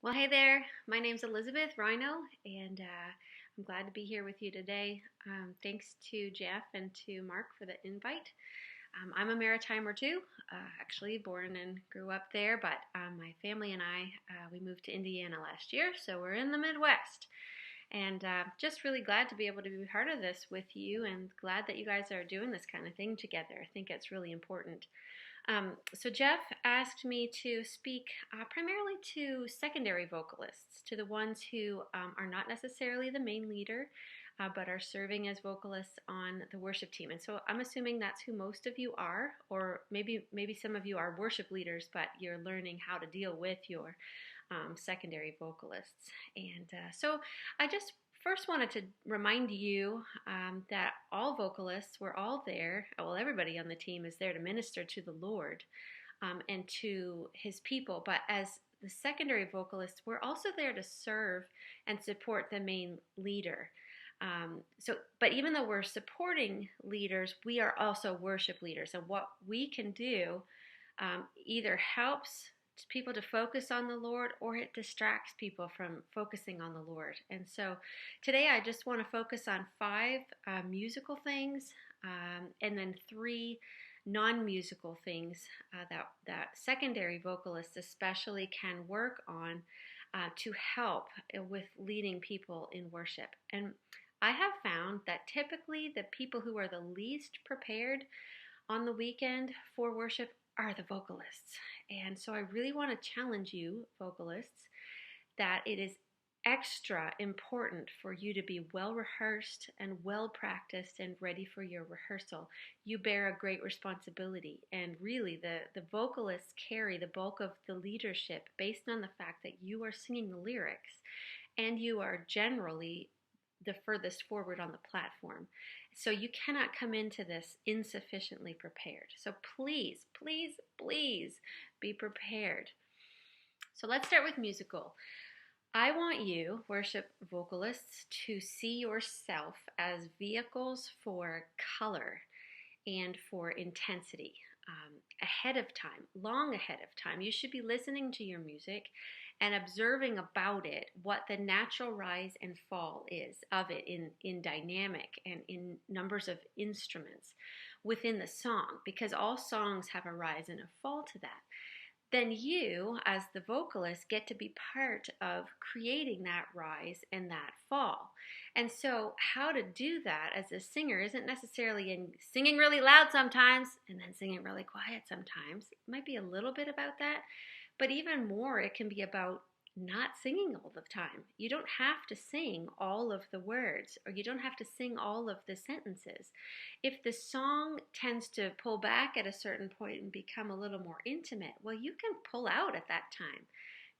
Well, hey there. My name's Elizabeth Rhino, and I'm glad to be here with you today. Thanks to Jeff and to Marc for the invite. I'm a Maritimer too, actually born and grew up there, but my family and I, we moved to Indiana last year, so we're in the Midwest. And just really glad to be able to be part of this with you and glad that you guys are doing this kind of thing together. I think it's really important. So Jeff asked me to speak primarily to secondary vocalists, to the ones who are not necessarily the main leader, but are serving as vocalists on the worship team. And so I'm assuming that's who most of you are, or maybe some of you are worship leaders, but you're learning how to deal with your secondary vocalists. And so I just first wanted to remind you that all vocalists, we're all there. Well, everybody on the team is there to minister to the Lord and to his people. But as the secondary vocalists, we're also there to serve and support the main leader. But even though we're supporting leaders, we are also worship leaders. And what we can do either helps people to focus on the Lord, or it distracts people from focusing on the Lord. And so today I just want to focus on 5 musical things and then 3 non-musical things that secondary vocalists especially can work on to help with leading people in worship. And I have found that typically the people who are the least prepared on the weekend for worship are the vocalists. And so I really want to challenge you, vocalists, that it is extra important for you to be well rehearsed and well practiced and ready for your rehearsal. You bear a great responsibility, and really the vocalists carry the bulk of the leadership based on the fact that you are singing the lyrics and you are generally the furthest forward on the platform. So you cannot come into this insufficiently prepared. So please, please, please be prepared. So let's start with musical. I want you, worship vocalists, to see yourself as vehicles for color and for intensity. Ahead of time, long ahead of time, you should be listening to your music and observing about it what the natural rise and fall is of it in dynamic and in numbers of instruments within the song, because all songs have a rise and a fall to that. Then you, as the vocalist, get to be part of creating that rise and that fall. And so how to do that as a singer isn't necessarily in singing really loud sometimes and then singing really quiet sometimes. It might be a little bit about that, but even more, it can be about not singing all the time. You don't have to sing all of the words, or you don't have to sing all of the sentences. If the song tends to pull back at a certain point and become a little more intimate, well, you can pull out at that time.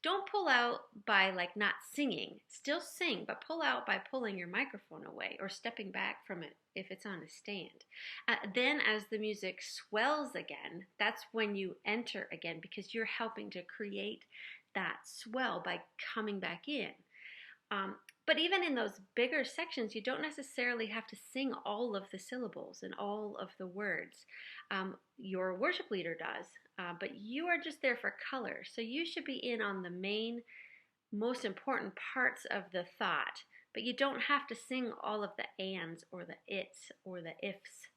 Don't pull out by not singing. Still sing, but pull out by pulling your microphone away or stepping back from it if it's on a stand. Then as the music swells again, that's when you enter again, because you're helping to create that swell by coming back in. But even in those bigger sections, you don't necessarily have to sing all of the syllables and all of the words. Your worship leader does, but you are just there for color. So you should be in on the main, most important parts of the thought, but you don't have to sing all of the ands or the its or the ifs.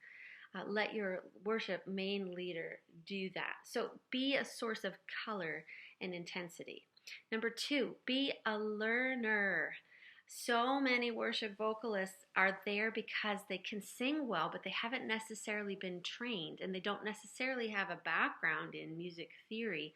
Let your worship main leader do that. So be a source of color and intensity. Number 2, be a learner. So many worship vocalists are there because they can sing well, but they haven't necessarily been trained, and they don't necessarily have a background in music theory.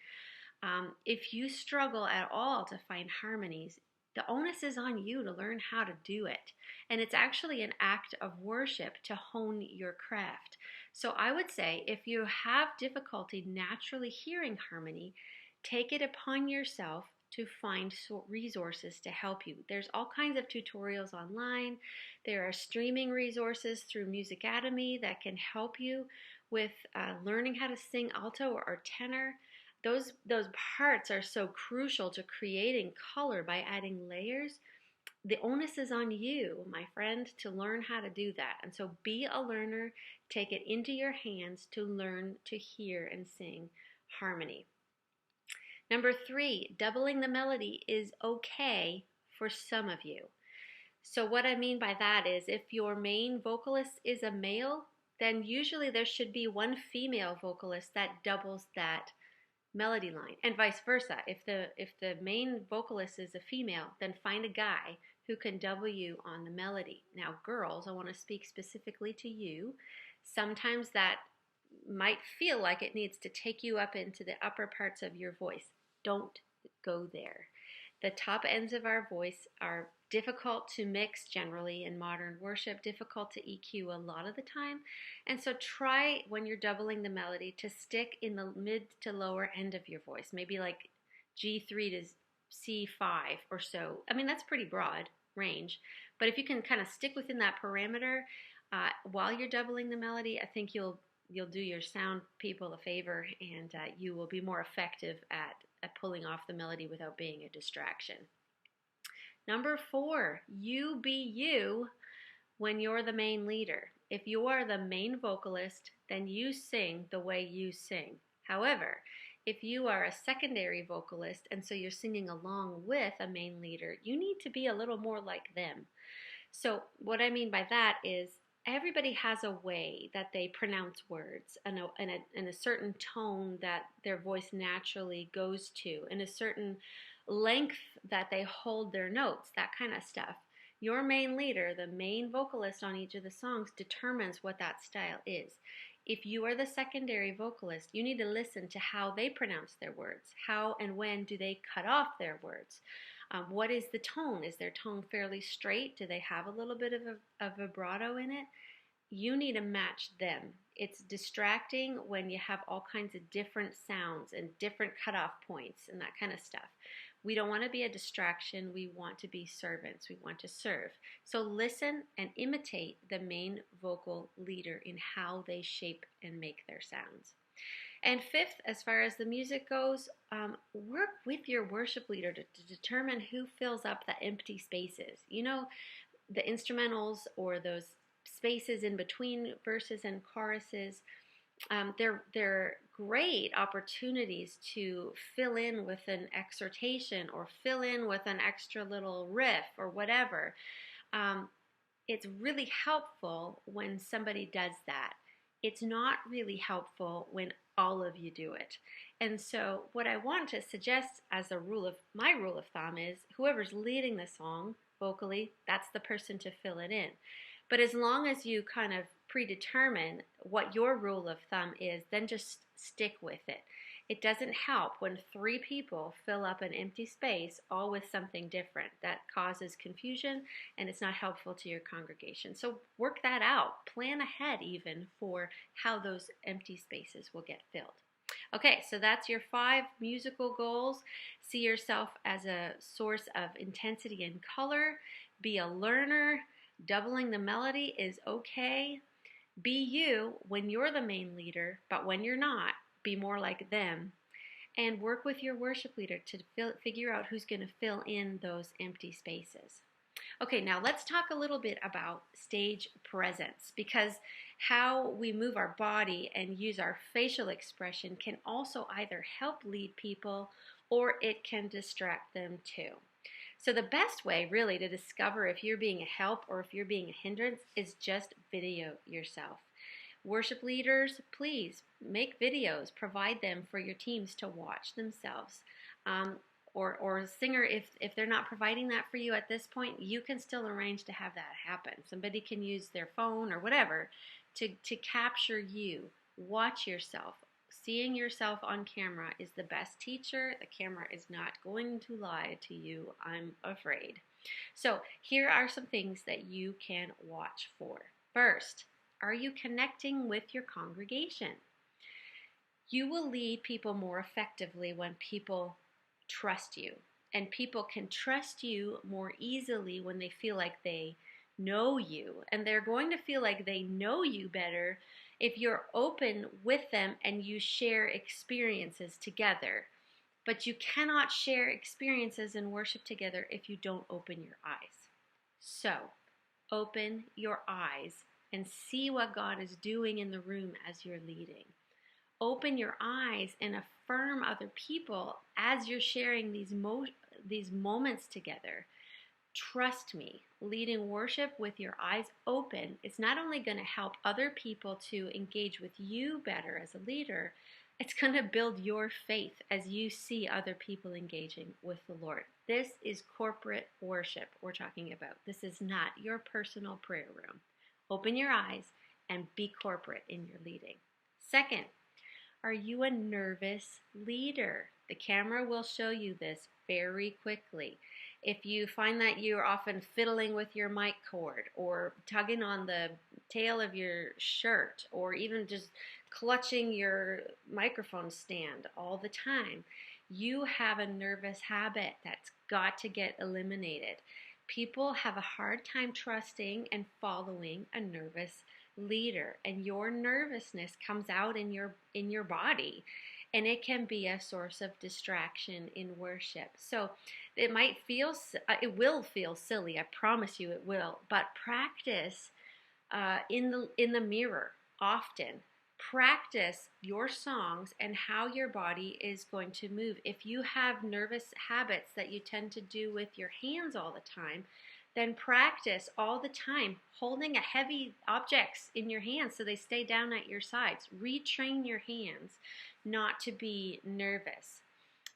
If you struggle at all to find harmonies, the onus is on you to learn how to do it. And it's actually an act of worship to hone your craft. So I would say if you have difficulty naturally hearing harmony, take it upon yourself to find resources to help you. There's all kinds of tutorials online. There are streaming resources through Musicademy that can help you with learning how to sing alto or tenor. Those parts are so crucial to creating color by adding layers. The onus is on you, my friend, to learn how to do that. And so be a learner. Take it into your hands to learn to hear and sing harmony. Number 3, doubling the melody is okay for some of you. So what I mean by that is if your main vocalist is a male, then usually there should be one female vocalist that doubles that melody line, and vice versa. If the main vocalist is a female, then find a guy who can double you on the melody. Now, girls, I want to speak specifically to you. Sometimes that might feel like it needs to take you up into the upper parts of your voice. Don't go there. The top ends of our voice are difficult to mix generally in modern worship, difficult to EQ a lot of the time. And so try when you're doubling the melody to stick in the mid to lower end of your voice, maybe like G3 to C5 or so. I mean, that's pretty broad range. But if you can kind of stick within that parameter while you're doubling the melody, I think you'll do your sound people a favor, and you will be more effective at pulling off the melody without being a distraction. Number 4, you be you when you're the main leader. If you are the main vocalist, then you sing the way you sing. However, if you are a secondary vocalist and so you're singing along with a main leader, you need to be a little more like them. So what I mean by that is everybody has a way that they pronounce words and a certain tone that their voice naturally goes to, and a certain length that they hold their notes, that kind of stuff. Your main leader, the main vocalist on each of the songs, determines what that style is. If you are the secondary vocalist, you need to listen to how they pronounce their words. How and when do they cut off their words? What is the tone? Is their tone fairly straight? Do they have a little bit of a vibrato in it? You need to match them. It's distracting when you have all kinds of different sounds and different cutoff points and that kind of stuff. We don't want to be a distraction. We want to be servants. We want to serve. So listen and imitate the main vocal leader in how they shape and make their sounds. And 5th, as far as the music goes, work with your worship leader to determine who fills up the empty spaces. You know, the instrumentals or those spaces in between verses and choruses, they're great opportunities to fill in with an exhortation or fill in with an extra little riff or whatever. It's really helpful when somebody does that. It's not really helpful when all of you do it. And so what I want to suggest as my rule of thumb is whoever's leading the song vocally, that's the person to fill it in. But as long as you kind of predetermine what your rule of thumb is, then just stick with it. It doesn't help when 3 people fill up an empty space, all with something different. That causes confusion, and it's not helpful to your congregation. So work that out. Plan ahead even for how those empty spaces will get filled. Okay, so that's your 5 musical goals. See yourself as a source of intensity and color. Be a learner. Doubling the melody is okay. Be you when you're the main leader, but when you're not, be more like them. And work with your worship leader to figure out who's going to fill in those empty spaces. Okay, now let's talk a little bit about stage presence, because how we move our body and use our facial expression can also either help lead people or it can distract them too. So the best way really to discover if you're being a help or if you're being a hindrance is just video yourself. Worship leaders, please make videos, provide them for your teams to watch themselves. Or a singer, if they're not providing that for you at this point, you can still arrange to have that happen. Somebody can use their phone or whatever to capture you. Watch yourself. Seeing yourself on camera is the best teacher. The camera is not going to lie to you, I'm afraid. So here are some things that you can watch for. First, are you connecting with your congregation? You will lead people more effectively when people trust you. And people can trust you more easily when they feel like they know you. And they're going to feel like they know you better if you're open with them and you share experiences together. But you cannot share experiences and worship together if you don't open your eyes. So, open your eyes and see what God is doing in the room as you're leading. open your eyes and affirm other people as you're sharing these moments together. Trust me, leading worship with your eyes open is not only going to help other people to engage with you better as a leader, it's going to build your faith as you see other people engaging with the Lord. This is corporate worship we're talking about. This is not your personal prayer room. Open your eyes and be corporate in your leading. Second, are you a nervous leader? The camera will show you this very quickly. If you find that you're often fiddling with your mic cord or tugging on the tail of your shirt or even just clutching your microphone stand all the time, you have a nervous habit that's got to get eliminated. People have a hard time trusting and following a nervous leader, and your nervousness comes out in your body, and it can be a source of distraction in worship. So it will feel silly. I promise you it will. But practice in the mirror often. Practice your songs and how your body is going to move. If you have nervous habits that you tend to do with your hands all the time, then practice all the time holding a heavy objects in your hands so they stay down at your sides. Retrain your hands not to be nervous.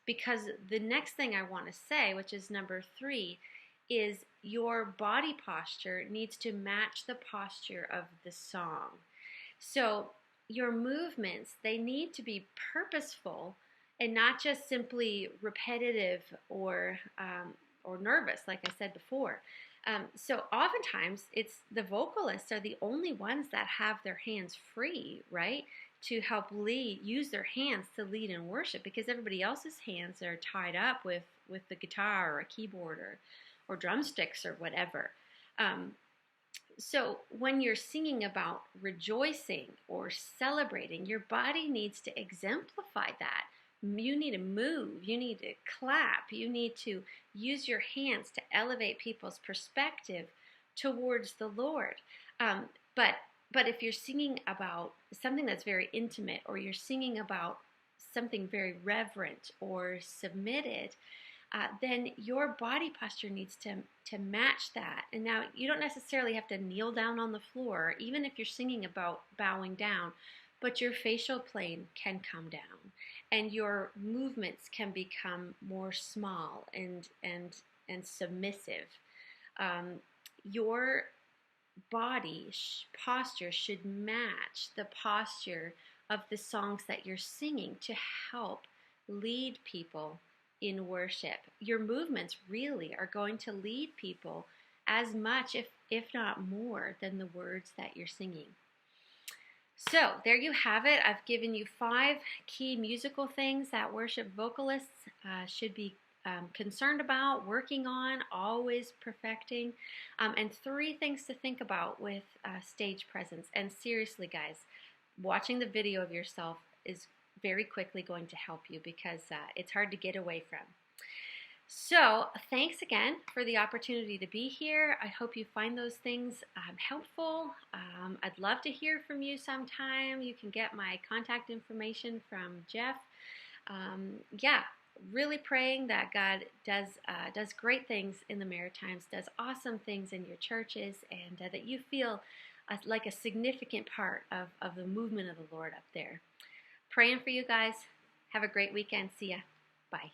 Because the next thing I want to say, which is number 3, is your body posture needs to match the posture of the song. So your movements, they need to be purposeful and not just simply repetitive or nervous, like I said before. So oftentimes it's the vocalists are the only ones that have their hands free, right? To help use their hands to lead in worship, because everybody else's hands are tied up with the guitar or a keyboard or drumsticks or whatever. So when you're singing about rejoicing or celebrating, your body needs to exemplify that. You need to move, you need to clap, you need to use your hands to elevate people's perspective towards the Lord. But if you're singing about something that's very intimate, or you're singing about something very reverent or submitted, then your body posture needs to match that. And now you don't necessarily have to kneel down on the floor, even if you're singing about bowing down, but your facial plane can come down, and your movements can become more small and submissive. Your body posture should match the posture of the songs that you're singing to help lead people in worship. Your movements really are going to lead people as much, if not more, than the words that you're singing. So there you have it. I've given you 5 key musical things that worship vocalists should be concerned about, working on, always perfecting, and 3 things to think about with stage presence. And seriously, guys, watching the video of yourself is very quickly going to help you, because it's hard to get away from. So thanks again for the opportunity to be here. I hope you find those things helpful. I'd love to hear from you sometime. You can get my contact information from Jeff. Really praying that God does great things in the Maritimes, does awesome things in your churches, and that you feel like a significant part of the movement of the Lord up there. Praying for you guys. Have a great weekend. See ya. Bye.